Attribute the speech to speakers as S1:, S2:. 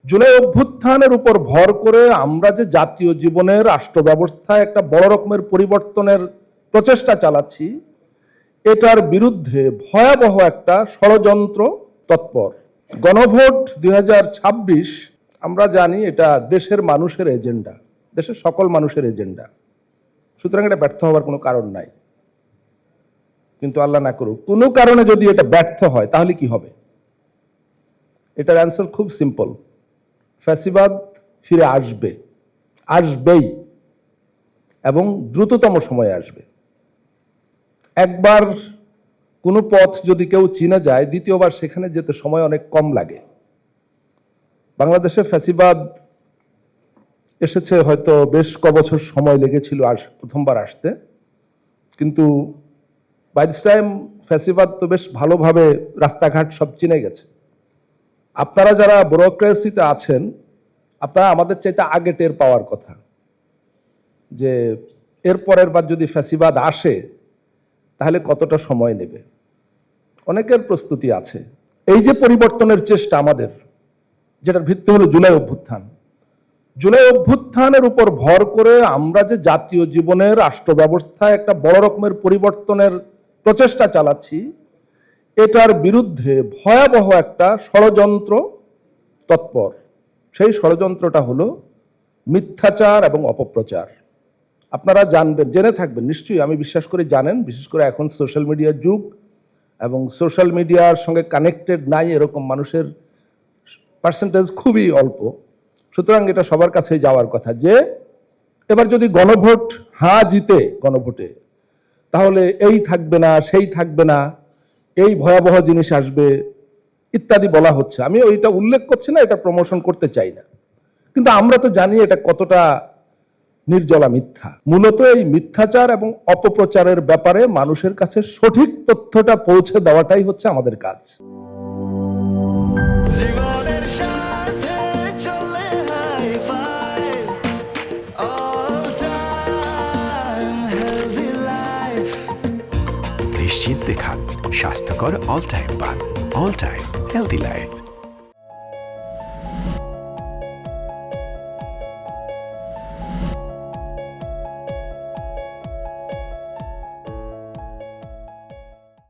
S1: জুলাই অভ্যুত্থানের উপর ভর করে আমরা যে জাতীয় জীবনের রাষ্ট্র ব্যবস্থায় একটা বড় রকমের পরিবর্তনের প্রচেষ্টা চালাচ্ছি, এটার বিরুদ্ধে ভয়াবহ একটা ষড়যন্ত্র তৎপর। গণভোট 2026 আমরা জানি এটা দেশের মানুষের এজেন্ডা, দেশের সকল মানুষের এজেন্ডা। সুতরাং এটা ব্যর্থ হওয়ার কোনো কারণ নাই। কিন্তু আল্লাহ না করুক কোনো কারণে যদি এটা ব্যর্থ হয় তাহলে কি হবে? এটার অ্যান্সার খুব সিম্পল। ফ্যাসিবাদ ফিরে আসবে, আসবেই, এবং দ্রুততম সময়ে আসবে। একবার কোনো পথ যদি কেউ চিনে যায়, দ্বিতীয়বার সেখানে যেতে সময় অনেক কম লাগে। বাংলাদেশে ফ্যাসিবাদ এসেছে হয়তো বেশ কবছর সময় লেগেছিল প্রথমবার আসতে, কিন্তু বাই দিস টাইম ফ্যাসিবাদ তো বেশ ভালোভাবে রাস্তাঘাট সব চিনে গেছে। আপনারা যারা ব্যুরোক্রেসিতে আছেন, আপনারা আমাদের চাইতে আগে টের পাওয়ার কথা যে এর পরের বার যদি ফ্যাসিবাদ আসে তাহলে কতটা সময় নেবে। অনেকের প্রস্তুতি আছে। এই যে পরিবর্তনের চেষ্টা আমাদের, যেটার ভিত্তি হলো জুলাই অভ্যুত্থান। জুলাই অভ্যুত্থানের উপর ভর করে আমরা যে জাতীয় জীবনের রাষ্ট্র ব্যবস্থায় একটা বড় রকমের পরিবর্তনের প্রচেষ্টা চালাচ্ছি, এটার বিরুদ্ধে ভয়াবহ একটা ষড়যন্ত্র তৎপর। সেই ষড়যন্ত্রটা হলো মিথ্যাচার এবং অপপ্রচার। আপনারা জানবেন, জেনে থাকবেন নিশ্চয়ই, আমি বিশ্বাস করি জানেন, বিশেষ করে এখন সোশ্যাল মিডিয়ার যুগ এবং সোশ্যাল মিডিয়ার সঙ্গে কানেক্টেড নাই এরকম মানুষের পার্সেন্টেজ খুবই অল্প। সুতরাং এটা সবার কাছে যাওয়ার কথা যে এবার যদি গণভোট হ্যাঁ জিতে গণভোটে, তাহলে এই থাকবে না, সেই থাকবে না, এই ভয়াবহ জিনিস আসবে ইত্যাদি বলা হচ্ছে। আমি ওইটা উল্লেখ করছি না, এটা প্রমোশন করতে চাই না, কিন্তু আমরা তো জানি এটা কতটা নির্জলা মিথ্যা। মূলত এই মিথ্যাচার এবং অপপ্রচারের ব্যাপারে মানুষের কাছে সঠিক তথ্যটা পৌঁছে দেওয়াটাই হচ্ছে আমাদের কাজ। জীবনের সাথে চলে hi-fi, all time healthy life.
S2: নিশ্চিন্তে খান, স্বাস্থ্যকর অল টাইম পান। All time healthy life.